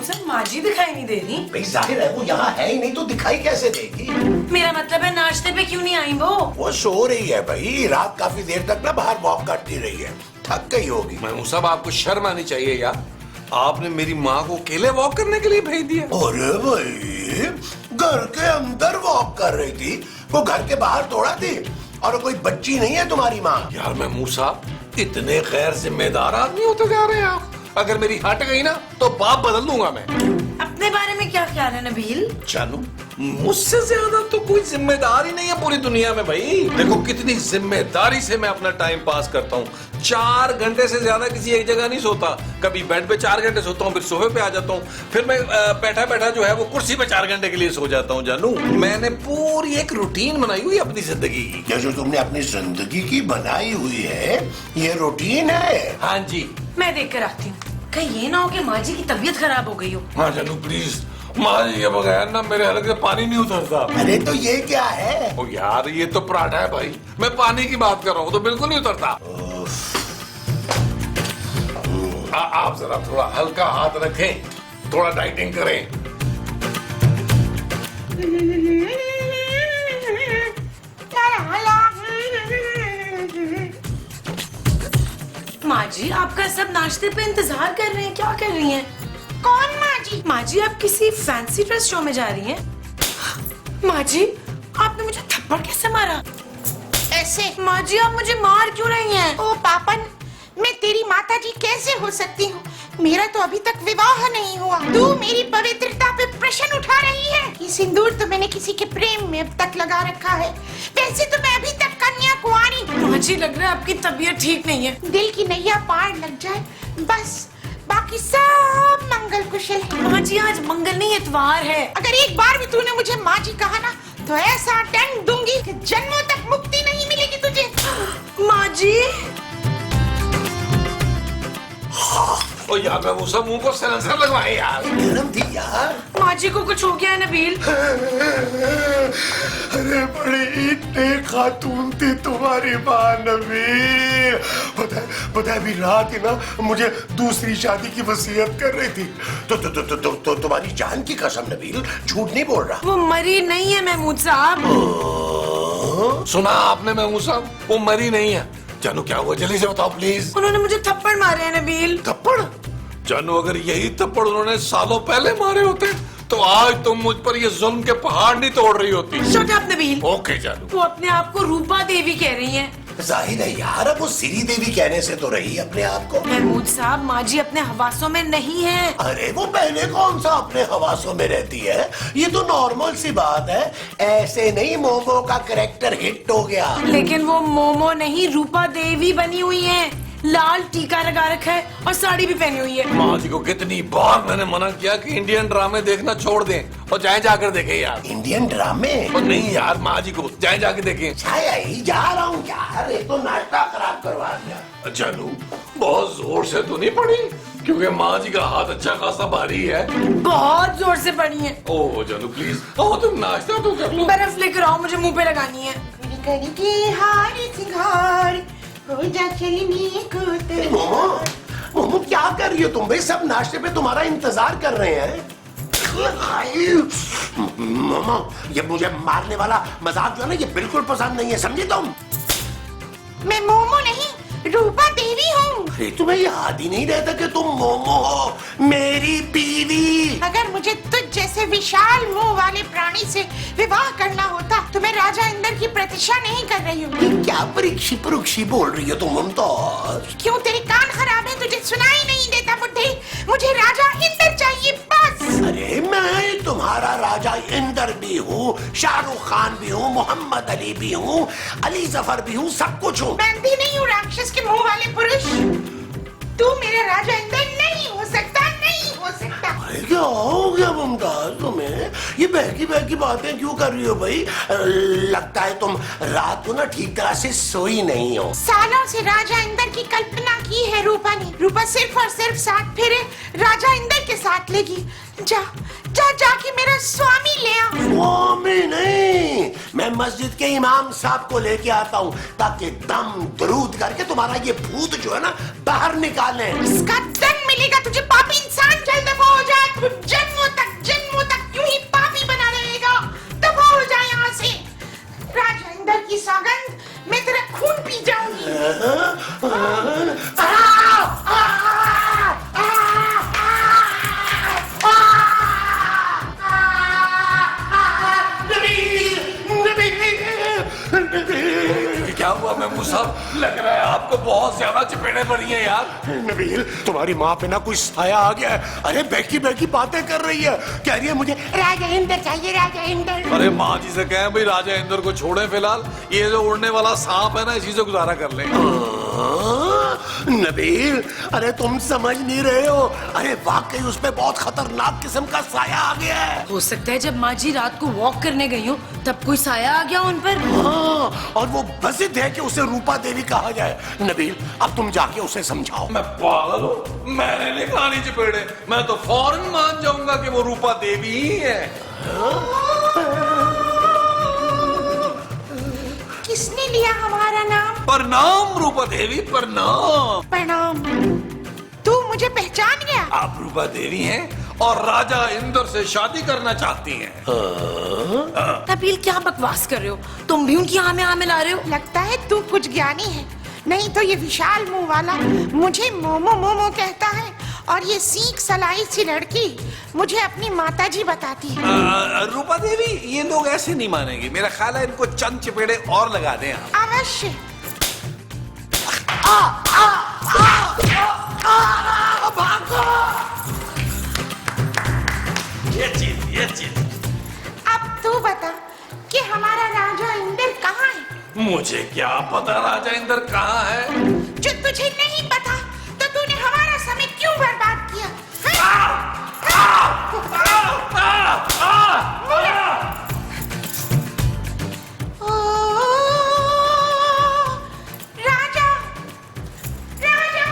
महमूद माँ जी दिखाई नहीं दे रही। भाई जाहिर है वो यहाँ है ही नहीं तो दिखाई कैसे देगी। मेरा मतलब है नाश्ते पे क्यों नहीं आई वो सो रही है भाई, रात काफी देर तक ना बाहर वॉक करती रही है, थक गई होगी। महमूद साहब आपको शर्म आनी चाहिए यार, आपने मेरी माँ को अकेले वॉक करने के लिए भेज दिया। अरे भाई घर के अंदर वॉक कर रही थी, वो घर के बाहर थोड़ा थी, और कोई बच्ची नहीं है तुम्हारी माँ। यार महमूद साहब इतने गैर जिम्मेदार आदमी होते जा रहे हैं आप, अगर मेरी हट गई ना तो बाप बदल दूंगा मैं। अपने बारे में क्या ख्याल है नबील? जानू मुझसे ज्यादा तो कोई जिम्मेदार ही नहीं है पूरी दुनिया में भाई। देखो कितनी जिम्मेदारी से मैं अपना टाइम पास करता हूँ, 4 घंटे से ज्यादा किसी एक jगह नहीं सोता, कभी बेड पे 4 घंटे सोता हूँ, फिर सोफे पे आ जाता हूँ, फिर मैं बैठा बैठा जो है वो कुर्सी पे 4 घंटे के लिए सो जाता हूँ। जानू मैंने पूरी एक रूटीन बनाई हुई है अपनी जिंदगी की। ये जो तुमने अपनी जिंदगी की बनाई हुई है ये रूटीन है? हाँ जी। मैं देख कर आती हूँ, कहीं ये ना हो कि माँ जी की तबीयत खराब हो गई हो। हाँ जानू प्लीज, माँ जी के बगैर ना मेरे हलक से पानी नहीं उतरता। अरे तो ये क्या है? ओ यार ये तो पराठा है भाई, मैं पानी की बात कर रहा हूँ तो बिल्कुल नहीं उतरता। आप जरा थोड़ा हल्का हाथ रखें, थोड़ा डाइटिंग करें। माँ जी आपका सब नाश्ते पे इंतजार कर रहे हैं, क्या कर रही हैं? कौन माँ जी? माँ जी आप किसी फैंसी ड्रेस शो में जा रही हैं? माँ जी आपने मुझे थप्पड़ कैसे मारा? ऐसे? माँ जी आप मुझे मार क्यों रही हैं? ओ पापन, मैं तेरी माता जी कैसे हो सकती हूँ? मेरा तो अभी तक विवाह नहीं हुआ, तू मेरी पवित्रता पे प्रश्न उठा रही है। ये सिंदूर तो मैंने किसी के प्रेम में अब तक लगा रखा है, वैसे तो मैं अभी तक कन्या कुंवारी हूँ। माँ जी लग रहा है आपकी तबीयत ठीक नहीं है। दिल की नैया पार लग जाए बस, बाकी सब मंगल कुशल है। माँ जी आज मंगल नहीं इतवार है। अगर एक बार भी तूने मुझे माँ जी कहा ना तो ऐसा दंड दूंगी कि जन्मों तक मुक्ति नहीं मिलेगी तुझे। माँ जी ओ यार मैं वो सब मुंह को सिलेंसर लगवाए यार। गरम थी यार। माँ जी को कुछ हो गया है नबील? अरे बड़ी नेक खातून थी तुम्हारी माँ नबील। पता है अभी रात ही ना मुझे दूसरी शादी की वसीयत कर रही थी। तो तुम्हारी जान की कसम नबील, झूठ नहीं बोल रहा। वो मरी नहीं है महमूद साहब। सुना आपने महमूद साहब, वो मरी नहीं है। जानू क्या हुआ जल्दी से बताओ प्लीज। उन्होंने मुझे थप्पड़ मारे हैं नबील। थप्पड़? जानू अगर यही थप्पड़ उन्होंने सालों पहले मारे होते तो आज तुम मुझ पर ये जुल्म के पहाड़ नहीं तोड़ रही होती। Shut up Nabeel. ओके जानू। वो अपने आप को रूपा देवी कह रही हैं। जाहिर है यार, अब वो श्री देवी कहने से तो रही अपने आप को। महमूद साहब माँ जी अपने हवासों में नहीं है। अरे वो पहले कौन सा अपने हवासों में रहती है, ये तो नॉर्मल सी बात है। ऐसे नहीं मोमो का कैरेक्टर हिट हो गया। लेकिन वो मोमो नहीं रूपा देवी बनी हुई है, लाल टीका लगा रखा है और साड़ी भी पहनी हुई है। माँ जी को कितनी बार मैंने मना किया कि इंडियन ड्रामे देखना छोड़ दें और जाए जाकर देखें यार। इंडियन ड्रामे? और नहीं यार माँ जी को जाए जाके देखें। छाया ही जा रहा हूँ यार, ये तो नाश्ता खराब करवा दिया। जानू बहुत जोर से तो नहीं पड़ी क्योंकि माँ जी का हाथ अच्छा खासा भारी है। बहुत जोर से पड़ी है। ओह जानू प्लीज आओ तुम नाश्ता तो कर लो। बर्फ लेकर आओ, मुझे मुंह पे लगानी है। मोमो क्या कर रही हो तुम भाई? सब नाश्ते पे तुम्हारा इंतजार कर रहे हैं। मामा ये मुझे मारने वाला मजाक जो है ना ये बिल्कुल पसंद नहीं है, समझे तुम? मैं मोमो नहीं रूपा देवी हूँ। अरे तुम्हें याद ही नहीं रहता कि तुम मोमो हो, मेरी बीवी। अगर मुझे तुझ जैसे विशाल मुंह वाले प्राणी से विवाह करना होता तो मैं राजा इंद्र की प्रतीक्षा नहीं कर रही हूँ। ये क्या परीक्षी परुक्षी बोल रही हो तुम मुमताज? क्यों तेरे कान खराब है, तुझे सुनाई नहीं देता बुड्ढे? मुझे राजा इंद्र चाहिए बस। अरे मैं तुम्हारा राजा इंद्र भी हूँ, शाहरुख खान भी हूँ, मोहम्मद अली भी हूँ, अली जफर भी हूँ, सब कुछ हूँ। मैं भी नहीं हूँ राक्षस के मुंह वाले पुरुष। तू मेरा राजा इंद्र नहीं हो सकता, नहीं हो सकता। अरे क्या हो गया मुमताज तुम्हें? ये बहकी बातें क्यों कर रही हो भाई? लगता है तुम रात को ना ठीक तरह से सोई नहीं हो। सालों से राजा इंद्र की कल्पना की है रूपा ने। रूपा सिर्फ और सिर्फ 7 फेरे राजा इंद्र के साथ लेगी। जा जा जाके मेरा स्वामी ले आ। स्वामी नहीं, मैं मस्जिद के इमाम साहब को लेके आता हूँ ताकि दम दरूद करके तुम्हारा ये भूत जो है ना बाहर निकालें। इसका दंड मिलेगा तुझे पापी इंसान, जल्द दफा हो जा। महमूद साहब, लग रहा है आपको बहुत ज्यादा चपेड़े पड़ी हैं यार। नबील, तुम्हारी माँ पे ना कोई साया आ गया है। अरे बहकी बहकी बातें कर रही है, कह रही है मुझे राजा इंद्र चाहिए, राजा इंद्र। अरे माँ जी से कहें भाई राजा इंद्र को छोड़ें फिलहाल, ये जो उड़ने वाला सांप है ना इसी से गुजारा कर लें। नबील, अरे तुम समझ नहीं रहे हो। अरे वाकई उस पे बहुत खतरनाक किस्म का साया आ गया है। हो सकता है जब माँ जी रात को वॉक करने गई हो तब कोई साया आ गया उन पर। हाँ, और वो बसित है कि उसे रूपा देवी कहा जाए। नबील, अब तुम जाके उसे समझाओ। मैं पागल हूँ, मैंने नहीं खानी चपेड़े, मैं तो फौरन मान जाऊंगा कि वो रूपा देवी ही है। किसने लिया हमारा नाम? प्रणाम रूपा देवी, प्रणाम। प्रणाम। तू मुझे पहचान गया? आप रूपा देवी हैं और राजा इंद्र से शादी करना चाहती हैं। नबील क्या बकवास कर रहे हो, तुम भी उनकी आह में आह मिला रहे हो। लगता है तू कुछ ज्ञानी है, नहीं तो ये विशाल मुंह वाला मुझे मोमो मोमो कहता है और ये सीख सलाई सी लड़की मुझे अपनी माताजी बताती है। रूपा देवी, ये लोग ऐसे नहीं मानेंगे, मेरा ख्याल है इनको चंद चपेड़े और लगा दें आप। अवश्य। ये चीज अब तू बता कि हमारा राजा इंद्र कहाँ है? मुझे क्या पता राजा इंद्र कहाँ है। जो तुझे नहीं पता तो तूने हमारा समय क्यों बर्बाद किया? ओ, राजा, राजा।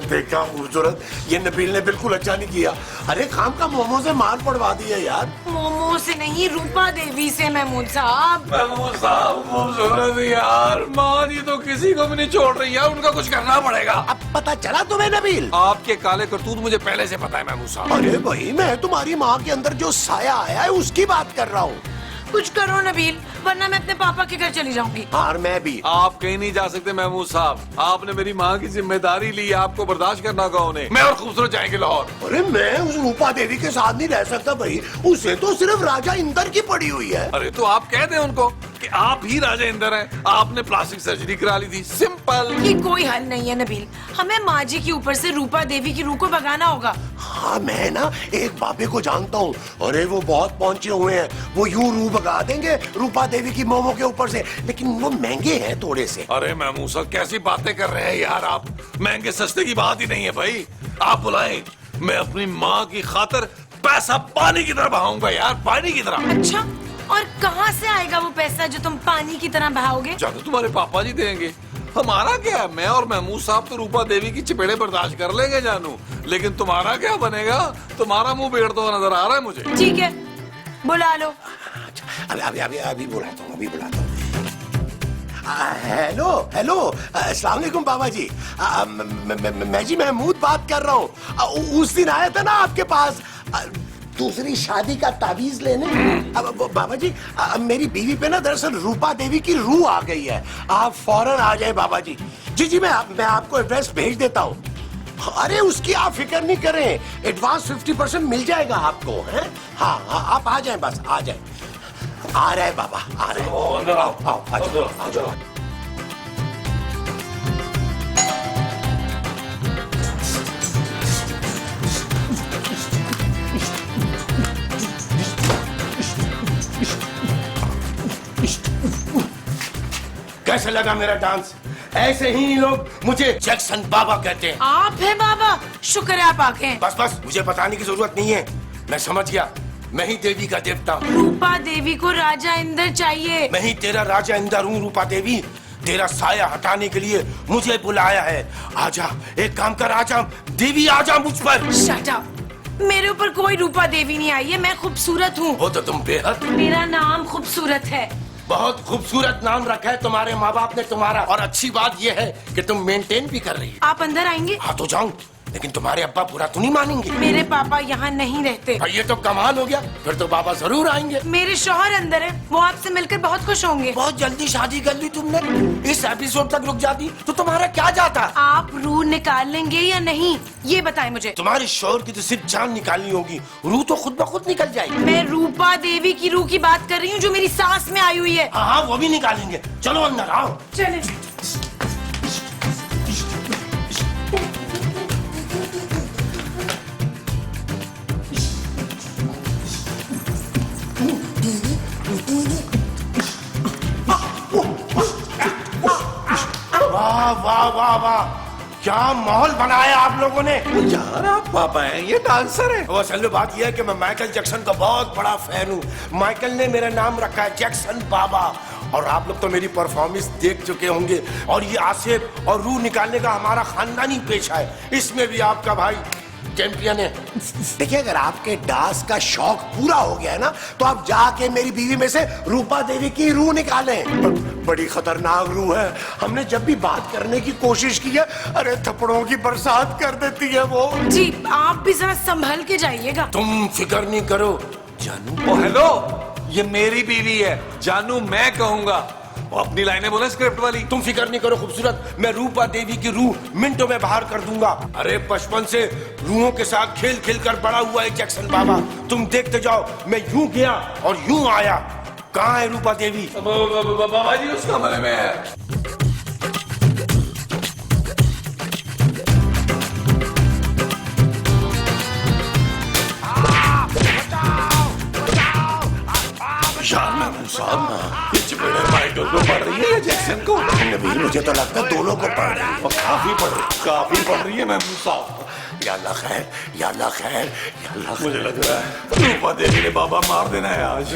देखा खूबसूरत, ये नबील ने बिल्कुल अच्छा नहीं किया। अरे काम का मोमो से मार पड़वा दिया यार। मोमो से नहीं, रूपा देवी से महमूद साहब। महमूद साहब खूबसूरत यार, माँ जी तो किसी को भी नहीं छोड़ रही है, उनका कुछ करना पड़ेगा। अब पता चला तुम्हें नबील? आपके काले करतूत मुझे पहले से पता है महमूद साहब। अरे भाई, मैं तुम्हारी माँ के अंदर जो साया आया है उसकी बात कर रहा हूँ। कुछ करो नबील, वरना मैं अपने पापा के घर चली जाऊंगी। और मैं भी। आप कहीं नहीं जा सकते महमूद साहब, आपने मेरी माँ की जिम्मेदारी ली है, आपको बर्दाश्त करना होगा उन्हें। मैं और खूबसूरत जाएंगे लाहौर। अरे मैं उस रूपा देवी के साथ नहीं रह सकता भाई, उसे तो सिर्फ राजा इंद्र की पड़ी हुई है। अरे तो आप कह दें उनको कि आप ही राजा इंद्र हैं, आपने प्लास्टिक सर्जरी करा ली थी, सिंपल। ये कोई हल नहीं है नबील, हमें माँ जी के ऊपर से रूपा देवी की रूह को भगाना होगा। हाँ, मैं ना एक बाबे को जानता हूँ, अरे वो बहुत पहुंचे हुए हैं, वो यूं रूह भगा देंगे रूपा देवी की मोमो के ऊपर से, लेकिन वो महंगे हैं थोड़े से। अरे महमूद साहब कैसी बातें कर रहे हैं यार आप, महंगे सस्ते की बात ही नहीं है भाई। आप बुलाएं, मैं अपनी माँ की खातिर पैसा पानी की तरह बहाऊंगा यार, पानी की तरह। अच्छा, और कहाँ से आएगा वो पैसा जो तुम पानी की तरह बहाओगे? जानो तुम्हारे पापा जी देंगे, हमारा क्या है। मैं और महमूद साहब तो रूपा देवी की चपेड़े बर्दाश्त कर लेंगे जानू, लेकिन तुम्हारा क्या बनेगा? तुम्हारा मुंह बिगड़ता हुआ नजर आ रहा है मुझे। ठीक है, बुला लो। अभी बुलाता हूँ, अभी बुलाता हूँ। हेलो हेलो, अस्सलाम वालेकुम बाबा जी। मैं जी महमूद बात कर रहा हूँ। उस दिन आया था ना आपके पास दूसरी शादी का तावीज लेने। अब बाबा जी, मेरी बीवी पे ना दरअसल रूपा देवी की रूह आ गई है, आप फौरन आ जाए बाबा जी। जी जी, मैं आपको एड्रेस भेज देता हूँ। अरे उसकी आप फिक्र नहीं करें, एडवांस 50% मिल जाएगा आपको, है? हाँ हाँ, आप आ जाएं, बस आ जाएं। आ रहे बाबा, आ रहे। अंदर आओ, आओ, आ जाओ, आ जाओ। कैसे लगा मेरा डांस? ऐसे ही लोग मुझे जैक्सन बाबा कहते हैं। आप हैं बाबा, शुक्र है आप आ गए। बस बस, मुझे बताने की जरूरत नहीं है, मैं समझ गया। मैं ही देवी का देवता हूँ। रूपा देवी को राजा इंद्र चाहिए। मैं ही तेरा राजा इंद्र हूँ रूपा देवी, तेरा साया हटाने के लिए मुझे बुलाया है। आजा, एक काम कर, आजा देवी, आजा मुझ पर। शट अप, मेरे ऊपर कोई रूपा देवी नहीं आई है, मैं खूबसूरत हूँ। हो तो तुम बेहद। मेरा नाम खूबसूरत है। बहुत खूबसूरत नाम रखा है तुम्हारे माँ बाप ने तुम्हारा, और अच्छी बात यह है कि तुम मेंटेन भी कर रही हो। आप अंदर आएंगे? हाँ तो जाऊं, लेकिन तुम्हारे अब्बा बुरा तो नहीं मानेंगे? मेरे पापा यहाँ नहीं रहते। भाई ये तो कमाल हो गया, फिर तो बाबा जरूर आएंगे। मेरे शौहर अंदर है, वो आपसे मिलकर बहुत खुश होंगे। बहुत जल्दी शादी कर ली तुमने, इस एपिसोड तक रुक जाती तो तुम्हारा क्या जाता। आप रूह निकाल लेंगे या नहीं, ये बताएं मुझे। तुम्हारे शौहर की तो सिर्फ जान निकालनी होगी, रूह तो खुद ब खुद निकल जाएगी। मैं रूपा देवी की रूह की बात कर रही हूँ जो मेरी सास में आई हुई है। हाँ वो भी निकालेंगे, चलो अंदर आओ। चले। वाह वाह वाह वाह, क्या माहौल बनाया आप लोगों ने। यार आप पापा हैं, ये डांसर है। वो असल में बात यह है कि मैं माइकल जैक्सन का बहुत बड़ा फैन हूँ। माइकल ने मेरा नाम रखा है जैक्सन बाबा। और आप लोग तो मेरी परफॉर्मेंस देख चुके होंगे। और ये आसिफ और रूह निकालने का हमारा खानदानी पेशा है, इसमें भी आपका भाई चैंपियन है। देखिए अगर आपके डांस का शौक पूरा हो गया है ना, तो आप जाके मेरी बीवी में से रूपा देवी की रूह निकालें। बड़ी खतरनाक रूह है, हमने जब भी बात करने की कोशिश की है, अरे थप्पड़ों की बरसात कर देती है वो। जी आप भी जरा संभल के जाइएगा। तुम फिक्र नहीं करो जानू। ओ हेलो, ये मेरी बीवी है, जानू मैं कहूंगा। वो अपनी लाइनें बोले स्क्रिप्ट वाली। तुम फिक्र नहीं करो खूबसूरत, मैं रूपा देवी की रूह मिनटों में बाहर कर दूंगा। अरे बचपन से रूहों के साथ खेल खेल कर बड़ा हुआ है जैक्सन बाबा। तुम देखते जाओ, मैं यूं गया और यूं आया। कहाँ है रूपा देवी? बाबा जी उस कमरे में है। ये चपेड़े माइकल को पड़ रही है या जैक्सन को? नबील मुझे तो लगता है दोनों को पड़ रही है। और काफी पड़ रही है महमूद साहब। या अल्लाह खैर, या अल्लाह खैर, या अल्लाह खैर। मुझे लग रहा है रूपा देवी ने बाबा मार देना है आज।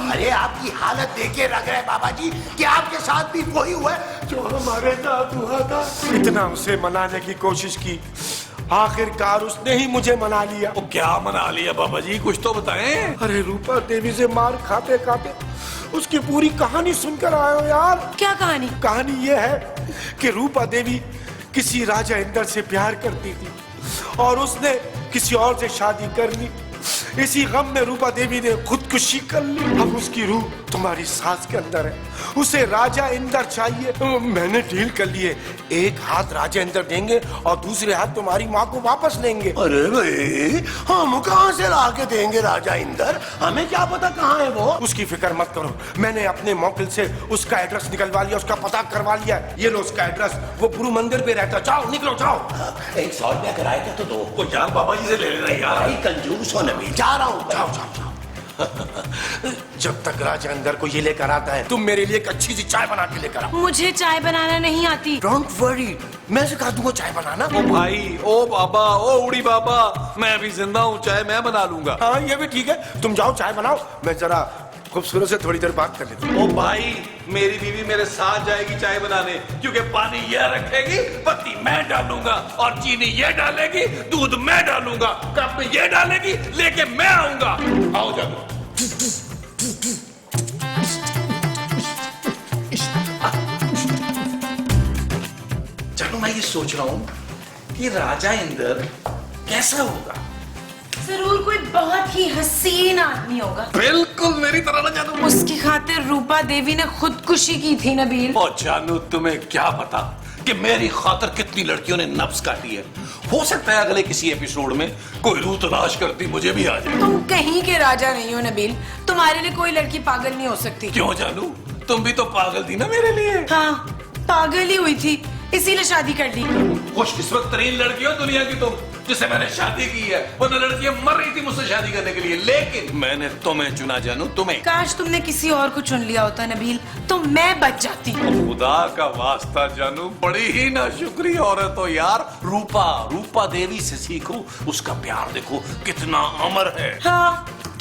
अरे आपकी हालत देखे लग रहा है बाबा जी कि आपके साथ भी वही हुआ है जो हमारे साथ हुआ था। इतना उसे मनाने की कोशिश की, आखिरकार उसने ही मुझे मना लिया। वो क्या मना लिया बाबा जी, कुछ तो बताएं। अरे रूपा देवी से मार खाते खाते उसकी पूरी कहानी सुनकर आए हो यार। क्या कहानी? कहानी ये है कि रूपा देवी किसी राजा इंदर से प्यार करती थी और उसने किसी और से शादी कर ली। इसी गम में रूपा देवी ने खुदकुशी कर ली। अब उसकी रूह तुम्हारी सास के अंदर है, उसे राजा इंदर चाहिए। तो मैंने डील कर लिए, एक हाथ राजा इंदर देंगे और दूसरे हाथ तुम्हारी माँ को वापस लेंगे। अरे भाई हम कहाँ से ला के देंगे राजा इंदर, हमें क्या पता कहाँ है वो। उसकी फिक्र मत करो, मैंने अपने मौकिल से उसका एड्रेस निकलवा लिया, उसका पता करवा लिया। ये लो उसका एड्रेस, वो गुरु मंदिर पे रहता। जाओ निकलो जाओ। 100 रुपया किराए का तो दो। को यार बाबा जी से ले लेना यार। कंजूस हो नबी, जा रहा हूँ। जाओ जाओ जाओ। जब तक राजा अंदर को ये लेकर आता है, तुम मेरे लिए एक अच्छी सी चाय बना के लेकर आओ। मुझे चाय बनाना नहीं आती। डोंट वरी, मैं सिखा दूंगा चाय बनाना। ओ भाई, ओ बाबा, ओ उड़ी बाबा, मैं अभी जिंदा हूँ, चाय मैं बना लूंगा। हाँ ये भी ठीक है, तुम जाओ चाय बनाओ, मैं जरा खूबसूरत से थोड़ी देर बात कर लेता हूँ। ओ भाई, मेरी बीवी मेरे साथ जाएगी चाय बनाने, क्योंकि पानी ये रखेगी, पत्ती मैं डालूंगा, और चीनी ये डालेगी, दूध मैं डालूंगा, कप में ये डालेगी, लेके मैं आऊंगा। आओ जाओ। चलो मैं ये सोच रहा हूँ कि राजा इंदर कैसा होगा। जरूर कोई बहुत ही हसीन आदमी होगा। बिल्कुल मेरी तरह ना जानू। उसकी खातिर रूपा देवी ने खुदकुशी की थी नबील। और जानू तुम्हें क्या पता कि मेरी खातिर कितनी लड़कियों ने नफ्स काटी है। हो सकता है अगले किसी एपिसोड में कोई रूह तलाश करती मुझे भी आ जाए। तुम कहीं के राजा नहीं हो नबील, तुम्हारे लिए कोई लड़की पागल नहीं हो सकती। क्यों जानू, तुम भी तो पागल थी ना मेरे लिए। हाँ पागल ही हुई थी, इसीलिए शादी कर ली। खुशकिस्मत तरीन लड़की हो दुनिया की तुम, जिससे मैंने शादी की है। वरना लड़कियां मर रही थी मुझसे शादी करने के लिए, लेकिन मैंने तुम्हें चुना जानू, तुम्हें। काश तुमने किसी और को चुन लिया होता नबील, तो मैं बच जाती। खुदा का वास्ता जानू, बड़ी ही नाशुक्री औरत हो यार। रूपा देवी से सीखो, उसका प्यार देखो कितना अमर है। हाँ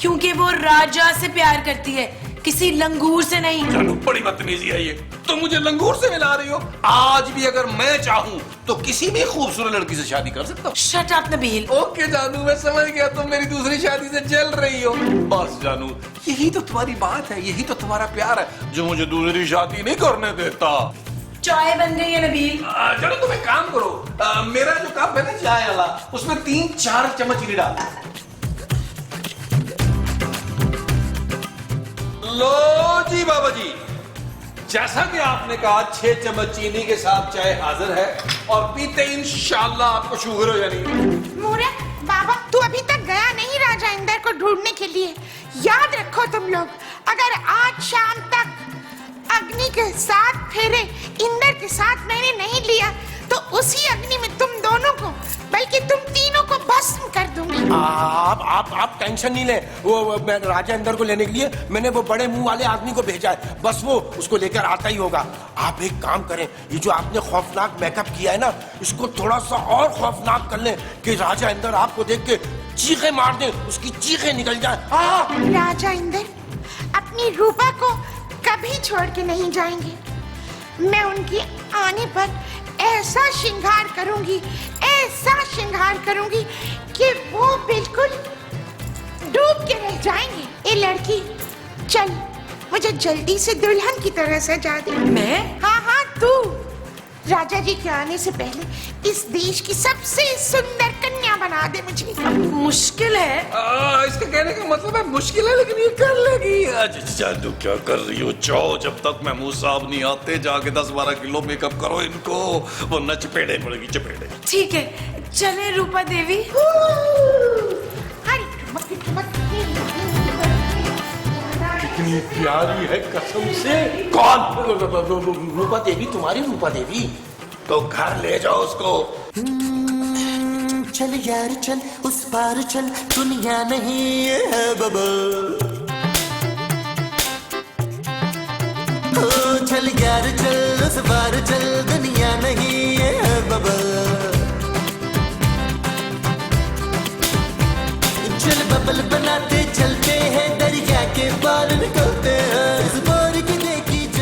क्योंकि वो राजा से प्यार करती है, किसी लंगूर से नहीं। जानू बड़ी बदतमीजी है ये, तो मुझे लंगूर से मिला रही हो। आज भी अगर मैं चाहूँ तो किसी भी खूबसूरत लड़की से शादी कर सकता हूँ। Shut up Nabeel. ओके जानू, मैं समझ गया तुम मेरी दूसरी शादी से जल रही हो। बस जानू, यही तो तुम्हारी बात है, यही तो तुम्हारा प्यार है जो मुझे दूसरी शादी नहीं करने देता। चाय बन गई है नबील। जानू तुम एक काम करो, मेरा जो कप है ना चाय वाला, उसमें 3-4 चम्मच चीनी डाल। लो जी बाबा जी, जैसा कि आपने कहा 6 चम्मच चीनी के साथ चाय हाजिर है, और पीते इंशाल्लाह आपको शुगर हो जानी। मूर्ख बाबा, तू अभी तक गया नहीं राजा इंदर को ढूंढने के लिए। याद रखो तुम लोग, अगर आज शाम तक अग्नि के साथ फेरे इंदर के साथ मैंने नहीं लिया तो उसी अग्नि में तुम दोनों को, बल्कि तुम तीनों को भस्म कर दूंगी। आप टेंशन नहीं ले। वो मैं राजा इंदर को लेने के लिए मैंने वो बड़े मुंह वाले आदमी को भेजा है, बस वो उसको लेकर आता ही होगा। आप एक काम करें, ये जो आपने खौफनाक मेकअप किया है ना, इसको थोड़ा सा और खौफनाक कर लें कि राजा इंदर आपको देख के चीखें मार दे, उसकी चीखें निकल जाए। राजा इंदर अपनी रूपा को कभी छोड़ के नहीं जाएंगे। मैं उनके आने पर ऐसा श्रृंगार करूंगी, ऐसा श्रृंगार करूंगी कि वो बिल्कुल डूब के रह जाएंगे। ए लड़की, चल मुझे जल्दी से दुल्हन की तरह सजा दे। मैं? हाँ, तू। राजा जी के आने से पहले इस देश की सबसे सुंदर कन्या बना दे मुझे। मुश्किल है। इसका कहने का मतलब है मुश्किल है, लेकिन ये कर लेगी। जानू क्या कर रही हो? जाओ, जब तक महमूद साहब नहीं आते जाके 10-12 किलो मेकअप करो इनको, वरना चपेड़े पड़ेगी, चपेड़े। ठीक है, चले रूपा देवी। कितनी प्यारी है कसम से। कौन? रूपा देवी, तुम्हारी रूपा देवी। तो घर ले जाओ उसको। चल यार चल, उस पार चल, दुनिया नहीं है बबल। ओ चल यार चल, उस पार चल, दुनिया नहीं है बबल। चल बबल बनाते चलते हैं।